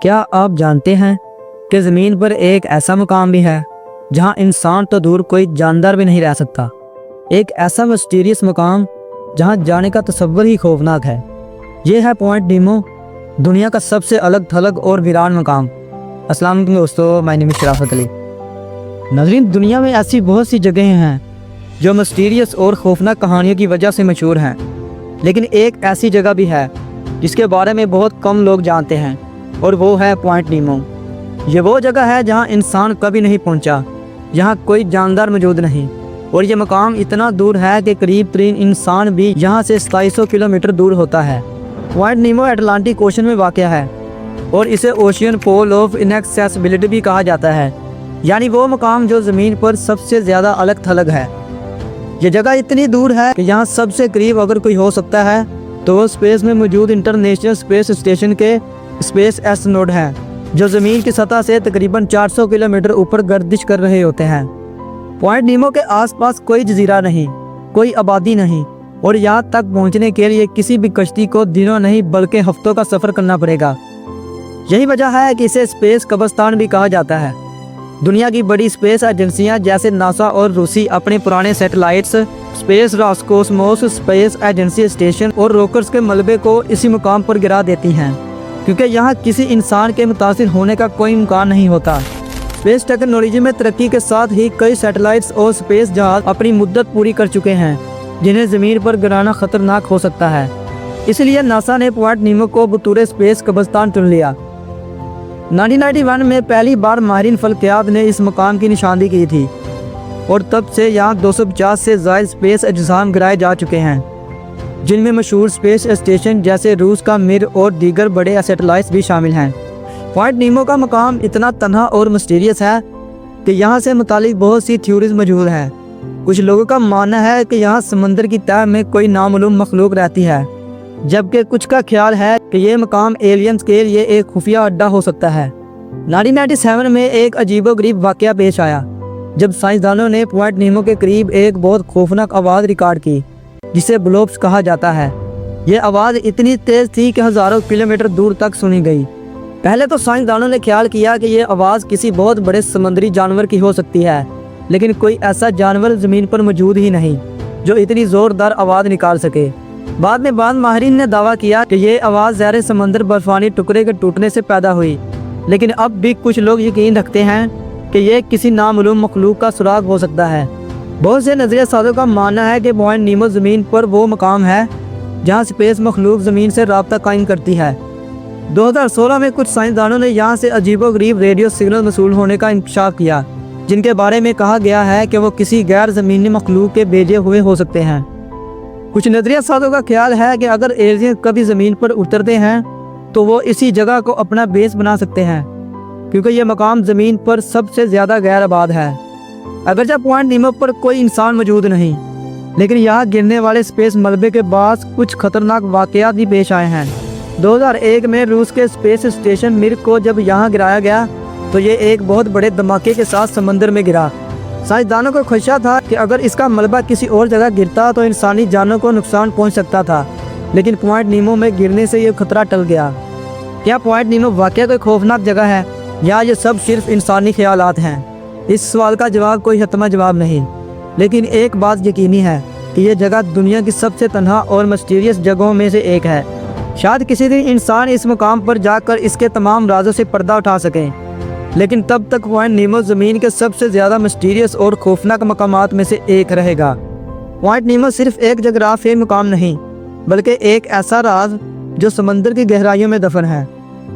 کیا آپ جانتے ہیں کہ زمین پر ایک ایسا مقام بھی ہے جہاں انسان تو دور کوئی جاندار بھی نہیں رہ سکتا؟ ایک ایسا مسٹیریس مقام جہاں جانے کا تصور ہی خوفناک ہے۔ یہ ہے پوائنٹ نیمو، دنیا کا سب سے الگ تھلگ اور ویران مقام۔ السلام علیکم دوستو، میں نیم شرافت علی۔ ناظرین، دنیا میں ایسی بہت سی جگہیں ہیں جو مسٹیریس اور خوفناک کہانیوں کی وجہ سے مشہور ہیں، لیکن ایک ایسی جگہ بھی ہے جس کے بارے میں بہت کم لوگ جانتے ہیں، اور وہ ہے پوائنٹ نیمو۔ یہ وہ جگہ ہے جہاں انسان کبھی نہیں پہنچا، یہاں کوئی جاندار موجود نہیں، اور یہ مقام اتنا دور ہے کہ قریب ترین انسان بھی یہاں سے 2700 کلومیٹر دور ہوتا ہے۔ پوائنٹ نیمو اٹلانٹک اوشن میں واقع ہے، اور اسے اوشین پول آف انیکسیسیبلٹی بھی کہا جاتا ہے، یعنی وہ مقام جو زمین پر سب سے زیادہ الگ تھلگ ہے۔ یہ جگہ اتنی دور ہے کہ یہاں سب سے قریب اگر کوئی ہو سکتا ہے تو وہ اسپیس میں موجود انٹرنیشنل اسپیس اسٹیشن کے اسپیس ایس نوڈ ہے، جو زمین کی سطح سے تقریباً 400 کلومیٹر اوپر گردش کر رہے ہوتے ہیں۔ پوائنٹ نیمو کے آس پاس کوئی جزیرہ نہیں، کوئی آبادی نہیں، اور یہاں تک پہنچنے کے لیے کسی بھی کشتی کو دنوں نہیں بلکہ ہفتوں کا سفر کرنا پڑے گا۔ یہی وجہ ہے کہ اسے اسپیس قبرستان بھی کہا جاتا ہے۔ دنیا کی بڑی اسپیس ایجنسیاں جیسے ناسا اور روسی اپنے پرانے satellites, space Roscosmos space agency station اور روکرز کے ملبے کو اسی مقام پر گرا دیتی ہیں، کیونکہ یہاں کسی انسان کے متاثر ہونے کا کوئی امکان نہیں ہوتا۔ اسپیس ٹیکنالوجی میں ترقی کے ساتھ ہی کئی سیٹلائٹس اور اسپیس جہاز اپنی مدت پوری کر چکے ہیں، جنہیں زمین پر گرانا خطرناک ہو سکتا ہے۔ اس لیے ناسا نے پوائنٹ نیمو کو بطور اسپیس قبرستان چن لیا۔ 1991 میں پہلی بار ماہرین فلکیات نے اس مقام کی نشاندہی کی تھی، اور تب سے یہاں 250 سے زائد اسپیس اجسام گرائے جا چکے ہیں، جن میں مشہور اسپیس اسٹیشن جیسے روس کا میر اور دیگر بڑے سیٹلائٹس بھی شامل ہیں۔ پوائنٹ نیمو کا مقام اتنا تنہا اور مسٹیریس ہے کہ یہاں سے متعلق بہت سی تھیوریز موجود ہیں۔ کچھ لوگوں کا ماننا ہے کہ یہاں سمندر کی تہہ میں کوئی نامعلوم مخلوق رہتی ہے، جبکہ کچھ کا خیال ہے کہ یہ مقام ایلینز کے لیے ایک خفیہ اڈا ہو سکتا ہے۔ 1997 میں ایک عجیب و غریب واقعہ پیش آیا جب سائنسدانوں نے پوائنٹ نیمو کے قریب ایک بہت خوفناک آواز ریکارڈ کی، جسے بلوپس کہا جاتا ہے۔ یہ آواز اتنی تیز تھی کہ ہزاروں کلومیٹر دور تک سنی گئی۔ پہلے تو سائنسدانوں نے خیال کیا کہ یہ آواز کسی بہت بڑے سمندری جانور کی ہو سکتی ہے، لیکن کوئی ایسا جانور زمین پر موجود ہی نہیں جو اتنی زوردار آواز نکال سکے۔ بعد میں بعض ماہرین نے دعویٰ کیا کہ یہ آواز زیر سمندر برفانی ٹکڑے کے ٹوٹنے سے پیدا ہوئی، لیکن اب بھی کچھ لوگ یقین رکھتے ہیں کہ یہ کسی نامعلوم مخلوق کا سراغ ہو سکتا ہے۔ بہت سے نظریہ سازوں کا ماننا ہے کہ پوائنٹ نیمو زمین پر وہ مقام ہے جہاں اسپیس مخلوق زمین سے رابطہ قائم کرتی ہے۔ 2016 میں کچھ سائنسدانوں نے یہاں سے عجیب و غریب ریڈیو سگنل موصول ہونے کا انکشاف کیا، جن کے بارے میں کہا گیا ہے کہ وہ کسی غیر زمینی مخلوق کے بھیجے ہوئے ہو سکتے ہیں۔ کچھ نظریہ سازوں کا خیال ہے کہ اگر ایلین کبھی زمین پر اترتے ہیں تو وہ اسی جگہ کو اپنا بیس بنا سکتے ہیں، کیونکہ یہ مقام زمین پر سب سے زیادہ غیر آباد ہے۔ اگرچہ پوائنٹ نیمو پر کوئی انسان موجود نہیں، لیکن یہاں گرنے والے اسپیس ملبے کے باعث کچھ خطرناک واقعات بھی پیش آئے ہیں۔ 2001 میں روس کے اسپیس اسٹیشن میر کو جب یہاں گرایا گیا تو یہ ایک بہت بڑے دھماکے کے ساتھ سمندر میں گرا۔ سائنسدانوں کو خدشہ تھا کہ اگر اس کا ملبہ کسی اور جگہ گرتا تو انسانی جانوں کو نقصان پہنچ سکتا تھا، لیکن پوائنٹ نیمو میں گرنے سے یہ خطرہ ٹل گیا۔ کیا پوائنٹ نیمو واقعہ کوئی خوفناک جگہ ہے، یا یہ سب صرف انسانی خیالات ہیں؟ اس سوال کا جواب کوئی حتمی جواب نہیں، لیکن ایک بات یقینی ہے کہ یہ جگہ دنیا کی سب سے تنہا اور مسٹیریس جگہوں میں سے ایک ہے۔ شاید کسی دن انسان اس مقام پر جا کر اس کے تمام رازوں سے پردہ اٹھا سکیں، لیکن تب تک پوائنٹ نیمو زمین کے سب سے زیادہ مسٹیریس اور خوفناک مقامات میں سے ایک رہے گا۔ پوائنٹ نیمو صرف ایک جغرافیائی مقام نہیں، بلکہ ایک ایسا راز جو سمندر کی گہرائیوں میں دفن ہے۔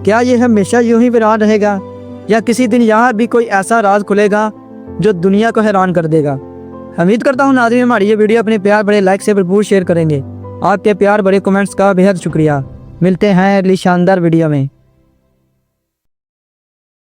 کیا یہ ہمیشہ یوں ہی ویران رہے گا، یا کسی دن یہاں بھی کوئی ایسا راز کھلے گا جو دنیا کو حیران کر دے گا؟ امید کرتا ہوں ناظرین ہماری یہ ویڈیو اپنے پیار بڑے لائک سے بھرپور شیئر کریں گے۔ آپ کے پیار بڑے کمنٹس کا بے حد شکریہ۔ ملتے ہیں اگلی شاندار ویڈیو میں۔